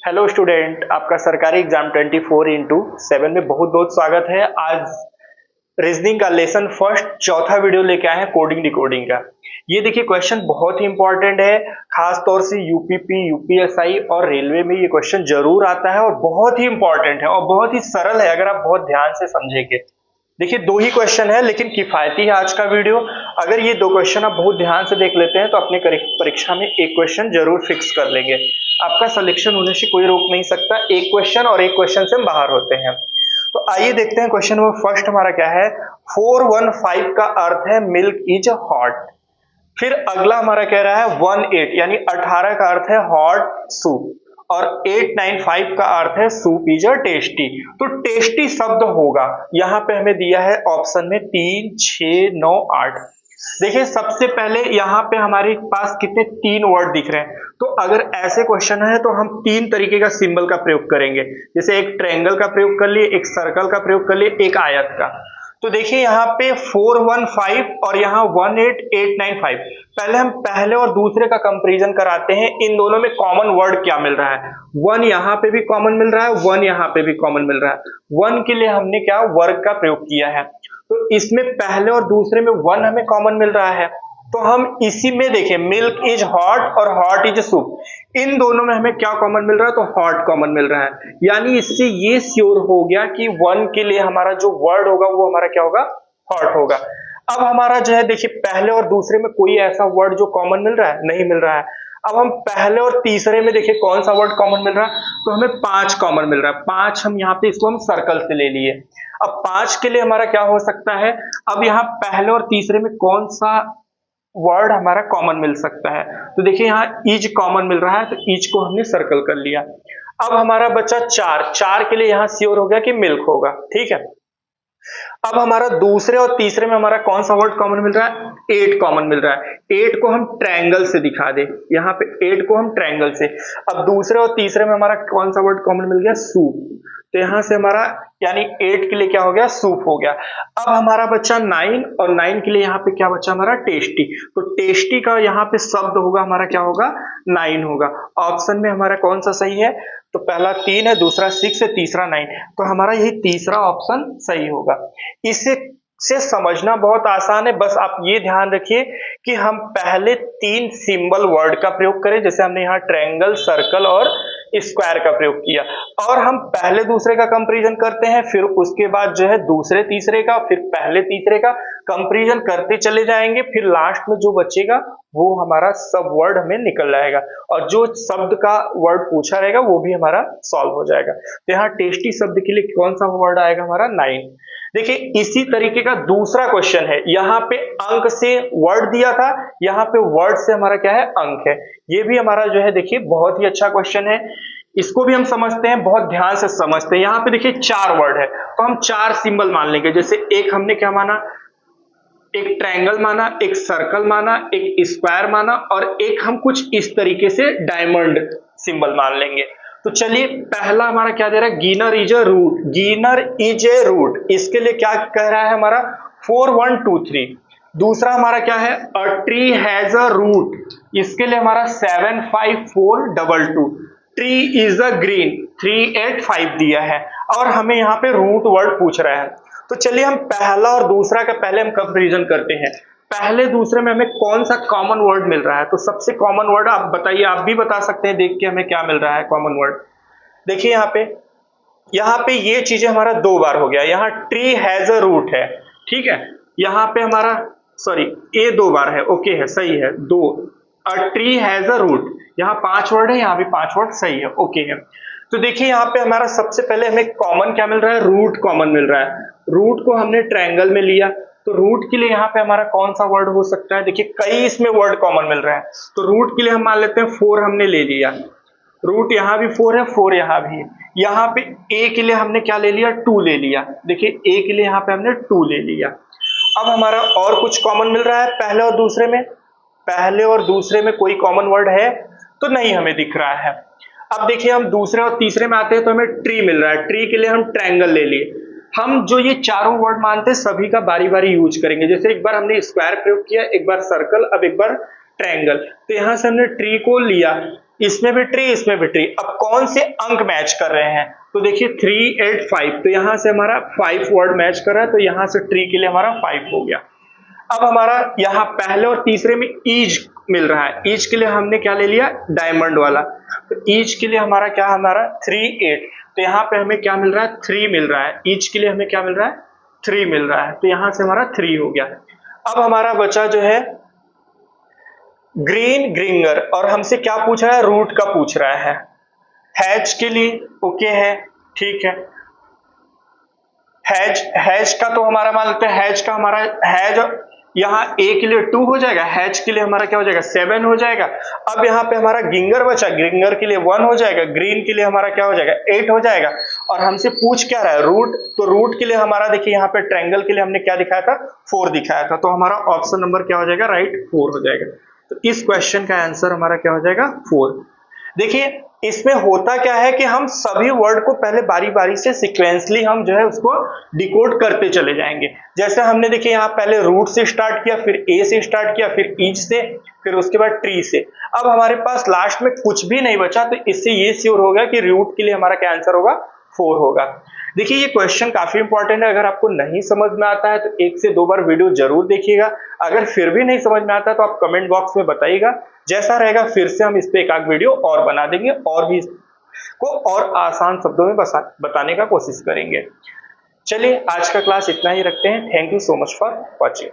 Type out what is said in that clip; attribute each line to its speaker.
Speaker 1: Hello student, आपका सरकारी exam 24x7 में बहुत बहुत स्वागत है। आज रीजनिंग का लेसन फर्स्ट चौथा वीडियो लेके आए हैं कोडिंग डिकोडिंग का। ये देखिए क्वेश्चन बहुत ही इंपॉर्टेंट है, खास तौर से यूपीपी, यूपीएसआई और रेलवे में ये क्वेश्चन जरूर आता है और बहुत ही इंपॉर्टेंट है और बहुत ही सरल है अगर आप बहुत ध्यान से समझेंगे। देखिए दो ही क्वेश्चन है लेकिन किफायती है आज का वीडियो। अगर ये दो क्वेश्चन आप बहुत ध्यान से देख लेते हैं तो अपने परीक्षा में एक क्वेश्चन जरूर फिक्स कर लेंगे। आपका सिलेक्शन होने से कोई रोक नहीं सकता, एक क्वेश्चन और एक क्वेश्चन से हम बाहर होते हैं। तो आइए देखते हैं क्वेश्चन नंबर फर्स्ट हमारा क्या है। 415 का अर्थ है मिल्क इज हॉट। फिर अगला हमारा कह रहा है 18 यानी 18 का अर्थ है हॉट सूप और 895 का अर्थ है सूप इज अ टेस्टी। तो टेस्टी शब्द होगा, यहां पे हमें दिया है ऑप्शन में 3, 6, 9, 8। देखिए सबसे पहले यहाँ पे हमारे पास कितने 3 वर्ड दिख रहे हैं। तो अगर ऐसे क्वेश्चन है तो हम 3 तरीके का सिंबल का प्रयोग करेंगे, जैसे एक ट्रायंगल का प्रयोग कर लिए, एक सर्कल का प्रयोग कर लिए, एक आयत का। तो देखिए यहाँ पे 415 और यहाँ 18895। पहले हम पहले और दूसरे का कंपैरिजन कराते हैं, इन दोनों में कॉमन वर्ड क्या मिल रहा है। 1 यहाँ पे भी कॉमन मिल रहा है, 1 यहाँ पे भी कॉमन मिल रहा है। 1 के लिए हमने क्या वर्ग का प्रयोग किया है, तो इसमें पहले और दूसरे में 1 हमें कॉमन मिल रहा है। तो हम इसी में देखें मिल्क इज हॉट और हॉट इज सूप, इन दोनों में हमें क्या कॉमन मिल रहा है, तो हॉट कॉमन मिल रहा है। यानी इससे ये श्योर हो गया कि 1 के लिए हमारा जो वर्ड होगा वो हमारा क्या होगा, हॉट होगा। अब हमारा जो है देखिए पहले और दूसरे में कोई ऐसा वर्ड जो कॉमन मिल रहा है, नहीं मिल रहा है। अब हम पहले और तीसरे में देखिए कौन सा वर्ड कॉमन मिल रहा है, तो हमें 5 कॉमन मिल रहा है। 5 हम यहाँ पे इसको हम सर्कल से ले लिए। अब 5 के लिए हमारा क्या हो सकता है, अब यहाँ पहले और तीसरे में कौन सा वर्ड हमारा कॉमन मिल सकता है, तो देखिए यहाँ इज कॉमन मिल रहा है, तो इज को हमने सर्कल कर लिया। अब हमारा बचा 4 के लिए यहाँ श्योर हो गया कि मिल्क होगा, ठीक है। अब हमारा दूसरे और तीसरे में हमारा कौन सा वर्ड कॉमन मिल रहा है, 8 कॉमन मिल रहा है। 8 को हम ट्रायंगल से दिखा दे, यहाँ पे 8 को हम ट्रायंगल से। अब दूसरे और तीसरे में हमारा कौन सा वर्ड कॉमन मिल गया, सूप। तो यहां से हमारा यानी 8 के लिए क्या हो गया, सूप हो गया। अब हमारा बच्चा 9 और 9 के लिए यहाँ पे क्या बचा हमारा, टेस्टी। तो टेस्टी का यहाँ पे शब्द होगा हमारा क्या होगा, 9 होगा। ऑप्शन में हमारा कौन सा सही है, तो पहला 3 है, दूसरा 6 है, तीसरा 9। तो हमारा यही तीसरा ऑप्शन सही होगा। इसे से समझना बहुत आसान है, बस आप ये ध्यान रखिए कि हम पहले 3 सिंबल वर्ड का प्रयोग करें, जैसे हमने यहाँ ट्रायंगल, सर्कल और स्क्वायर का प्रयोग किया, और हम पहले दूसरे का कंपैरिजन करते हैं, फिर उसके बाद जो है दूसरे तीसरे का, फिर पहले तीसरे का कंपैरिजन करते चले जाएंगे। फिर लास्ट में जो बचेगा वो हमारा सब वर्ड हमें निकल जाएगा और जो शब्द का वर्ड पूछा रहेगा वो भी हमारा सॉल्व हो जाएगा। तो यहाँ टेस्टी शब्द के लिए कौन सा वर्ड आएगा हमारा, 9। देखिए इसी तरीके का दूसरा क्वेश्चन है, यहाँ पे अंक से वर्ड दिया था, यहाँ पे वर्ड से हमारा क्या है, अंक है। ये भी हमारा जो है देखिए बहुत ही अच्छा क्वेश्चन है, इसको भी हम समझते हैं, बहुत ध्यान से समझते हैं। यहाँ पे देखिए 4 वर्ड है तो हम 4 सिंबल मान लेंगे, जैसे एक हमने क्या माना, एक ट्रायंगल माना, एक सर्कल माना, एक स्क्वायर माना और एक हम कुछ इस तरीके से डायमंड सिंबल मान लेंगे। तो चलिए पहला हमारा क्या दे रहा है, ginger is a root. Ginger is a root, इसके लिए क्या कह रहा है हमारा, 4123। दूसरा हमारा क्या है, a tree has a root, इसके लिए हमारा 75422। ट्री इज अ ग्रीन, 385 दिया है और हमें यहाँ पे रूट वर्ड पूछ रहा है। तो चलिए हम पहला और दूसरा का पहले हम कंपैरिजन करते हैं। पहले दूसरे में हमें कौन सा कॉमन वर्ड मिल रहा है, तो सबसे कॉमन वर्ड आप बताइए, आप भी बता सकते हैं देख के हमें क्या मिल रहा है कॉमन वर्ड। देखिए यहाँ पे ये चीजें हमारा 2 बार हो गया, यहाँ ट्री हैज अ रूट है, ठीक है। यहाँ पे हमारा सॉरी ए 2 बार है, ओके है, सही है 2। A tree has a root, यहाँ 5 वर्ड है, यहाँ भी 5 वर्ड, सही है, ओके है। तो देखिए यहाँ पे हमारा सबसे पहले हमें कॉमन क्या मिल रहा है, रूट कॉमन मिल रहा है। रूट को हमने ट्रायंगल में लिया, तो रूट के लिए यहाँ पे हमारा कौन सा वर्ड हो सकता है, देखिए कई इसमें वर्ड कॉमन मिल रहा है। तो रूट के लिए हम मान लेते हैं 4 हमने ले लिया, रूट यहाँ भी 4 है, 4 यहाँ भी है। यहाँ पे ए के लिए हमने क्या ले लिया, 2 ले लिया। देखिए ए के लिए यहाँ पे हमने 2 ले लिया। अब हमारा और कुछ कॉमन मिल रहा है पहले और दूसरे में, पहले और दूसरे में कोई कॉमन वर्ड है तो नहीं हमें दिख रहा है। अब देखिए हम दूसरे और तीसरे में आते हैं तो हमें ट्री मिल रहा है, ट्री के लिए हम ट्रायंगल ले लिए। हम जो ये चारों वर्ड मानते हैं सभी का बारी बारी यूज करेंगे, जैसे एक बार हमने स्क्वायर प्रयोग किया, एक बार सर्कल, अब एक बार ट्रायंगल। तो यहां से हमने ट्री को लिया, इसमें भी ट्री, इसमें भी ट्री। अब कौन से अंक मैच कर रहे हैं? तो देखिए 3, 8, 5, तो यहां से हमारा 5 वर्ड मैच कर रहा है, तो यहां से ट्री के लिए हमारा 5 हो गया। अब हमारा यहाँ पहले और तीसरे में ईच मिल रहा है, ईच के लिए हमने क्या ले लिया? डायमंड वाला। तो ईच के लिए हमारा क्या, हमारा 3, 8, तो यहाँ पे हमें क्या मिल रहा है? 3 मिल रहा है। ईच के लिए हमें क्या मिल रहा है? 3 मिल रहा है, तो यहां से हमारा 3 हो गया। अब हमारा बचा जो है ग्रीन ग्रिंगर, और हमसे क्या पूछ रहा है? रूट का पूछ रहा है। हैज के लिए ओके है, ठीक है। हैज का तो हमारा मान लेते हैं, हैज का हमारा हैज यहाँ ए के लिए 2 हो जाएगा, हैज के लिए हमारा क्या हो जाएगा? 7 हो जाएगा। अब यहाँ पे हमारा गिंगर बचा, गिंगर के लिए 1 हो जाएगा, ग्रीन के लिए हमारा क्या हो जाएगा? 8 हो जाएगा। और हमसे पूछ क्या रहा है? रूट, तो रूट के लिए हमारा देखिए यहाँ पे ट्रायंगल के लिए हमने क्या दिखाया था? 4 दिखाया था, तो हमारा ऑप्शन नंबर क्या हो जाएगा? राइट 4 हो जाएगा। तो इस क्वेश्चन का आंसर हमारा क्या हो जाएगा? 4। देखिए इसमें होता क्या है कि हम सभी वर्ड को पहले बारी बारी से सिक्वेंसली हम जो है उसको डिकोड करते चले जाएंगे। जैसे हमने देखिए यहाँ पहले रूट से स्टार्ट किया, फिर ए से स्टार्ट किया, फिर ईच से, फिर उसके बाद ट्री से। अब हमारे पास लास्ट में कुछ भी नहीं बचा, तो इससे ये श्योर हो गया कि रूट के लिए हमारा क्या आंसर होगा? 4 होगा। देखिए ये क्वेश्चन काफी इंपॉर्टेंट है, अगर आपको नहीं समझ में आता है तो 1 से 2 बार वीडियो जरूर देखिएगा। अगर फिर भी नहीं समझ में आता तो आप कमेंट बॉक्स में बताइएगा, जैसा रहेगा फिर से हम इस पे एक आध वीडियो और बना देंगे और भी इसको और आसान शब्दों में बताने का कोशिश करेंगे। चलिए आज का क्लास इतना ही रखते हैं। Thank you so much for watching.